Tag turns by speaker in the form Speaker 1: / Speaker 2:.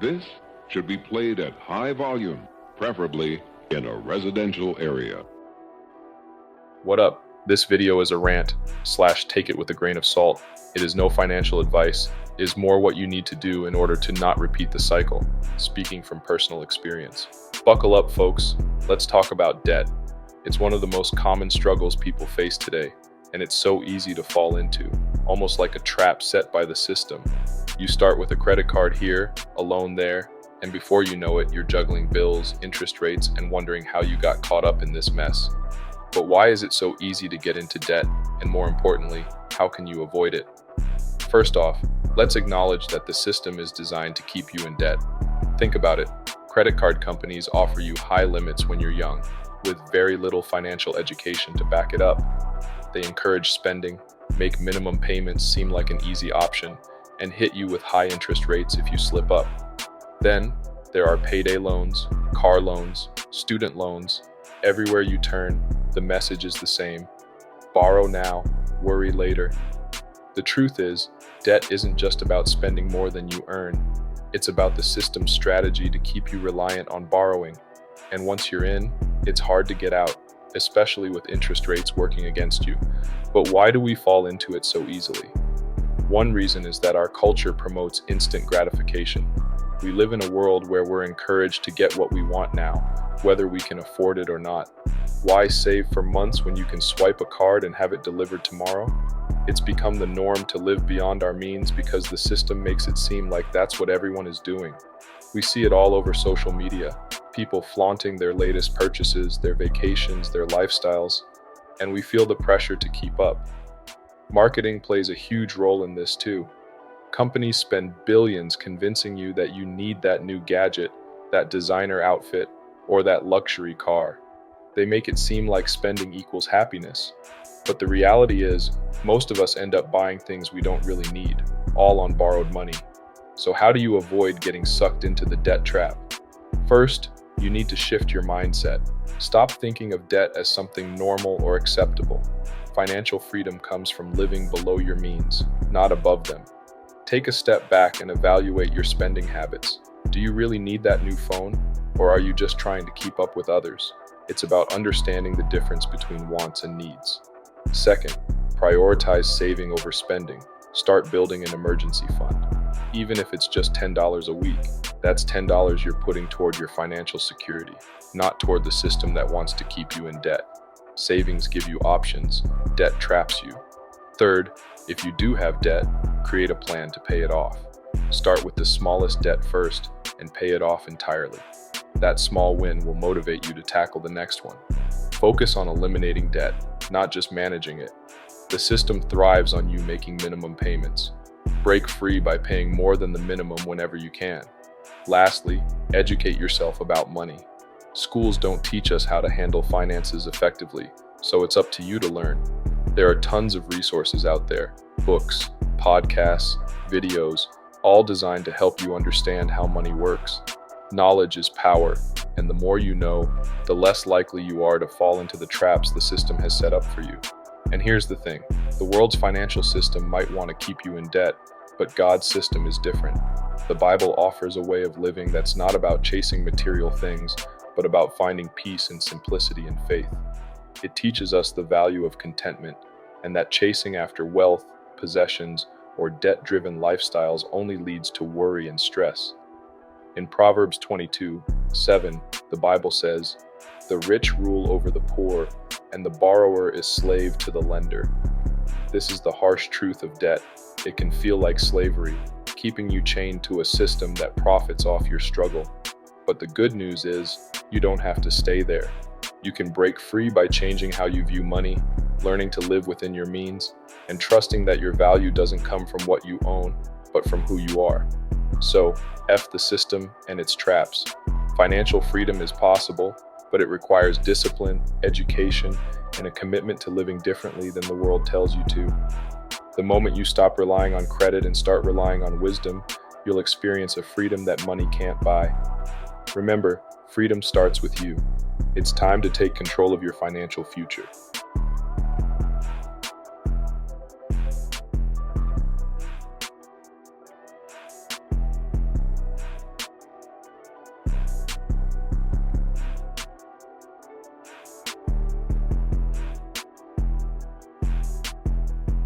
Speaker 1: This should be played at high volume, preferably in a residential area.
Speaker 2: What up? This video is a rant / take it with a grain of salt. It is no financial advice. It is more what you need to do in order to not repeat the cycle, speaking from personal experience. Buckle up, folks. Let's talk about debt. It's one of the most common struggles people face today, and it's so easy to fall into, almost like a trap set by the system. You start with a credit card here, a loan there, and before you know it, you're juggling bills, interest rates, and wondering how you got caught up in this mess. But why is it so easy to get into debt? And more importantly, how can you avoid it? First off, let's acknowledge that the system is designed to keep you in debt. Think about it. Credit card companies offer you high limits when you're young, with very little financial education to back it up. They encourage spending, make minimum payments seem like an easy option, and hit you with high interest rates if you slip up. Then, there are payday loans, car loans, student loans. Everywhere you turn, the message is the same. Borrow now, worry later. The truth is, debt isn't just about spending more than you earn. It's about the system's strategy to keep you reliant on borrowing. And once you're in, it's hard to get out, especially with interest rates working against you. But why do we fall into it so easily? One reason is that our culture promotes instant gratification. We live in a world where we're encouraged to get what we want now, whether we can afford it or not. Why save for months when you can swipe a card and have it delivered tomorrow? It's become the norm to live beyond our means because the system makes it seem like that's what everyone is doing. We see it all over social media, people flaunting their latest purchases, their vacations, their lifestyles, and we feel the pressure to keep up. Marketing plays a huge role in this too. Companies spend billions convincing you that you need that new gadget, that designer outfit, or that luxury car. They make it seem like spending equals happiness. But the reality is, most of us end up buying things we don't really need, all on borrowed money. So how do you avoid getting sucked into the debt trap? First, you need to shift your mindset. Stop thinking of debt as something normal or acceptable. Financial freedom comes from living below your means, not above them. Take a step back and evaluate your spending habits. Do you really need that new phone, or are you just trying to keep up with others? It's about understanding the difference between wants and needs. Second, prioritize saving over spending. Start building an emergency fund. Even if it's just $10 a week, that's $10 you're putting toward your financial security, not toward the system that wants to keep you in debt. Savings give you options, debt traps you. Third, if you do have debt, create a plan to pay it off. Start with the smallest debt first and pay it off entirely. That small win will motivate you to tackle the next one. Focus on eliminating debt, not just managing it. The system thrives on you making minimum payments. Break free by paying more than the minimum whenever you can. Lastly, educate yourself about money. Schools don't teach us how to handle finances effectively, so it's up to you to learn. There are tons of resources out there, books, podcasts, videos, all designed to help you understand how money works. Knowledge is power, and the more you know, the less likely you are to fall into the traps the system has set up for you. And here's the thing, the world's financial system might want to keep you in debt, but God's system is different. The Bible offers a way of living that's not about chasing material things, but about finding peace and simplicity in faith. It teaches us the value of contentment, and that chasing after wealth, possessions, or debt-driven lifestyles only leads to worry and stress. In Proverbs 22:7, the Bible says, "The rich rule over the poor, and the borrower is slave to the lender." This is the harsh truth of debt. It can feel like slavery, keeping you chained to a system that profits off your struggle. But the good news is, you don't have to stay there. You can break free by changing how you view money, learning to live within your means, and trusting that your value doesn't come from what you own, but from who you are. So, F the system and its traps. Financial freedom is possible, but it requires discipline, education, and a commitment to living differently than the world tells you to. The moment you stop relying on credit and start relying on wisdom, you'll experience a freedom that money can't buy. Remember, freedom starts with you. It's time to take control of your financial future.